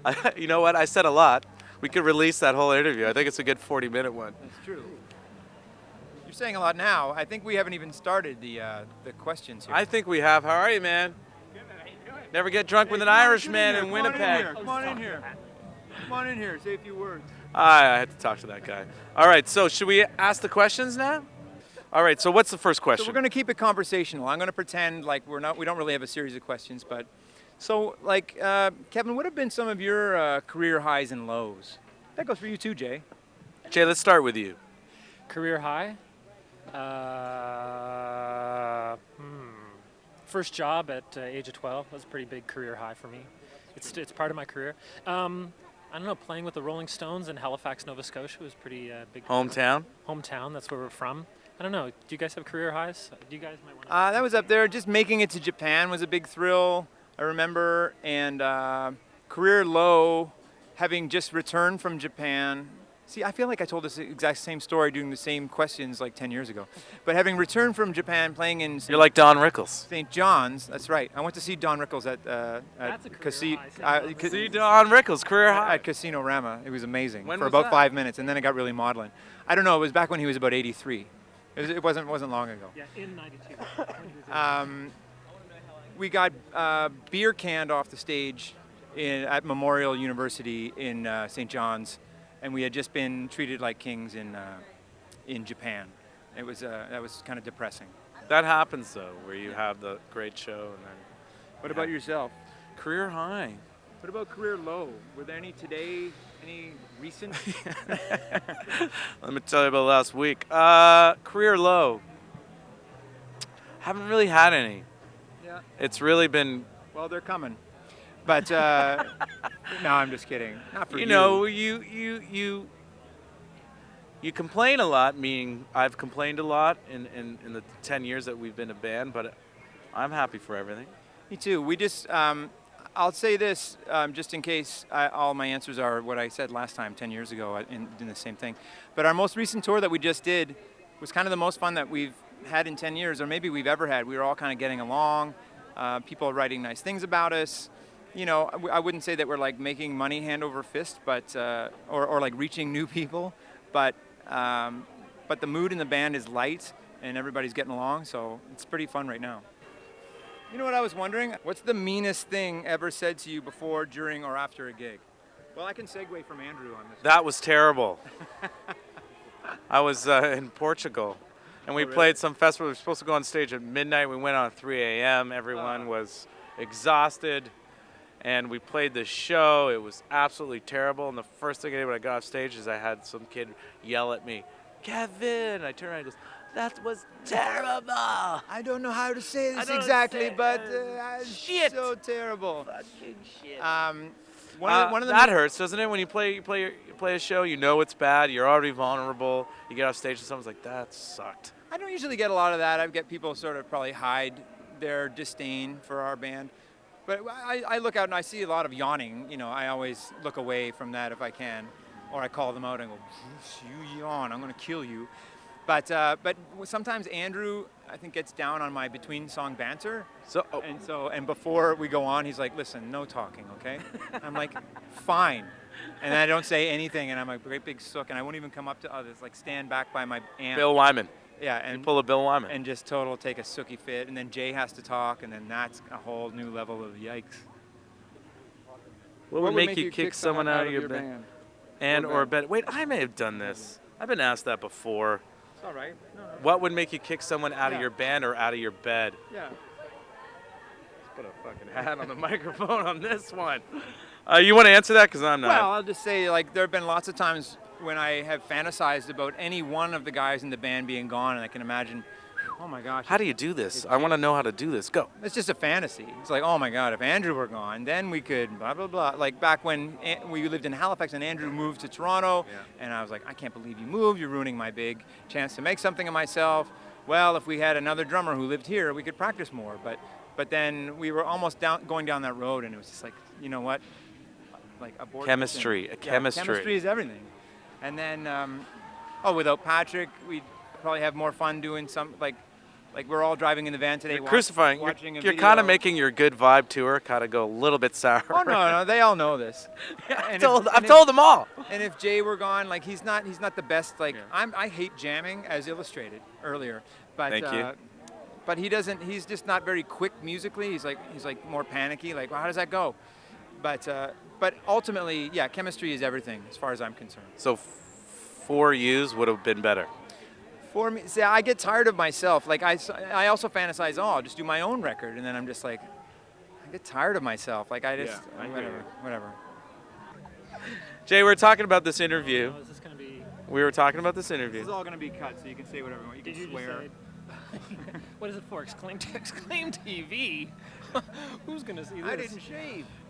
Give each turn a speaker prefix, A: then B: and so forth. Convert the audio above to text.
A: I you know what? I said a lot. We could release that whole interview. I think it's a good 40-minute one.
B: That's true. You're saying a lot now. I think we haven't even started the questions here.
A: I think we have. How are you, man? Never get drunk with an Irishman in Winnipeg.
B: Come on in here. Come on in here. Say a few words.
A: I had to talk to that guy. All right, so should we ask the questions now? All right, so what's the first question?
B: So we're going to keep it conversational. I'm going to pretend like we don't really have a series of questions, but so like Kevin, what have been some of your career highs and lows? That goes for you too, Jay.
A: Jay, let's start with you.
C: Career high? First job at age of 12 was a pretty big career high for me. It's part of my career. I don't know, playing with the Rolling Stones in Halifax, Nova Scotia was pretty big.
A: Hometown?
C: Hometown, that's where we're from. I don't know, do you guys have career highs? Do you guys might want to...
B: That was up there. Just making it to Japan was a big thrill, I remember. And career low, having just returned from Japan. See, I feel like I told this exact same story doing the same questions like 10 years ago. But having returned from Japan, playing in
A: You're like Don Rickles.
B: St. John's, that's right. I went to see Don Rickles at
C: That's a career high.
A: See Don Rickles, career high.
B: At Casino Rama. It was amazing
A: When
B: for
A: was
B: about
A: that?
B: 5 minutes, and then it got really maudlin. I don't know. It was back when he was about 83. It wasn't long ago.
C: Yeah, in 92. when he was in-
B: We got beer canned off the stage at Memorial University in St. John's, and we had just been treated like kings in Japan. It was that was kind of depressing.
A: That happens, though, where you have the great show and then
B: What about yourself?
A: career high.
B: What about career low? Were there any today? Any recent?
A: Let me tell you about last week. Career low. Haven't really had any.
B: Yeah.
A: It's really been,
B: Well, they're coming. But no, I'm just kidding. Not for you.
A: you know, you complain a lot, meaning I've complained a lot in the 10 years that we've been a band, but I'm happy for everything.
B: Me too. We just, I'll say this, just in case all my answers are what I said last time, 10 years ago, in the same thing. But our most recent tour that we just did was kind of the most fun that we've had in 10 years, or maybe we've ever had. We were all kind of getting along. People are writing nice things about us. You know, I wouldn't say that we're like making money hand over fist, but or like reaching new people, but the mood in the band is light and everybody's getting along, so it's pretty fun right now. You know what I was wondering? What's the meanest thing ever said to you before, during, or after a gig? Well, I can segue from Andrew on this.
A: That was terrible. I was in Portugal, and we
B: really?
A: played some festival. We were supposed to go on stage at midnight. We went on at 3 a.m. Everyone was exhausted, and we played the show. It was absolutely terrible, and the first thing I did when I got off stage is I had some kid yell at me, "Kevin!" I turned around and goes, "That was terrible!"
B: I don't know how to say this
A: don't
B: exactly,
A: say-
B: but
A: shit.
B: so terrible.
A: Fucking shit.
B: One of the
A: that hurts, doesn't it? When you play a show, you know it's bad. You're already vulnerable. You get off stage and someone's like, "That sucked."
B: I don't usually get a lot of that. I get people sort of probably hide their disdain for our band. But I look out and I see a lot of yawning. You know, I always look away from that if I can. Or I call them out and go, "You yawn, I'm going to kill you." But sometimes Andrew, I think, gets down on my between-song banter.
A: So,
B: And before we go on, he's like, "Listen, no talking, okay?" I'm like, "Fine." And then I don't say anything, and I'm a great big sook, and I won't even come up to others, like stand back by my amp.
A: Bill Wyman.
B: Yeah,
A: You
B: and
A: pull a Bill Wyman.
B: and just total take a sooky fit, and then Jay has to talk, and then that's a whole new level of yikes.
A: What would make you kick someone out of your band? And or bed? Wait, I may have done this. I've been asked that before.
B: It's all right. No.
A: What would make you kick someone out of
B: Yeah.
A: your band or out of your bed?
B: Yeah.
A: Let's put a fucking hat on the microphone on this one. You want to answer that? Because I'm not.
B: Well, I'll just say, like, there have been lots of times when I have fantasized about any one of the guys in the band being gone, and I can imagine, oh my gosh.
A: How do you do this? I want to know how to do this. Go.
B: It's just a fantasy. It's like, oh my God, if Andrew were gone, then we could blah, blah, blah. Like back when we lived in Halifax and Andrew moved to Toronto, and I was like, I can't believe you moved. You're ruining my big chance to make something of myself. Well, if we had another drummer who lived here, we could practice more. But then we were almost going down that road, and it was just like, you know what? Like abort
A: Chemistry.
B: this thing.
A: Chemistry.
B: Chemistry is everything. And then, without Patrick, we'd probably have more fun doing some, like, Like we're all driving in the van today,
A: You're crucifying.
B: watching a
A: You're
B: video.
A: kind of making your good vibe tour kind of go a little bit sour.
B: Oh no, they all know this.
A: I've told them all.
B: And if Jay were gone, like he's not the best. Like
A: Yeah.
B: I hate jamming, as illustrated earlier. But
A: Thank you.
B: But he doesn't. He's just not very quick musically. He's like more panicky. Like, well, how does that go? But ultimately, yeah, chemistry is everything as far as I'm concerned.
A: So 4 U's would have been better.
B: For me, see, I get tired of myself. Like I also fantasize, oh, I'll just do my own record, and then I'm just like, I get tired of myself. Like I just,
A: I hear you.
B: whatever.
A: Jay, we were talking about this interview.
C: Oh, is this going to be?
A: We were talking about this
B: This
A: interview.
B: is all gonna be cut, so you can say whatever you want. You
C: Did
B: can
C: you
B: swear.
C: decide? What is it for? Exclaim TV. Who's going to see this?
B: I didn't shave.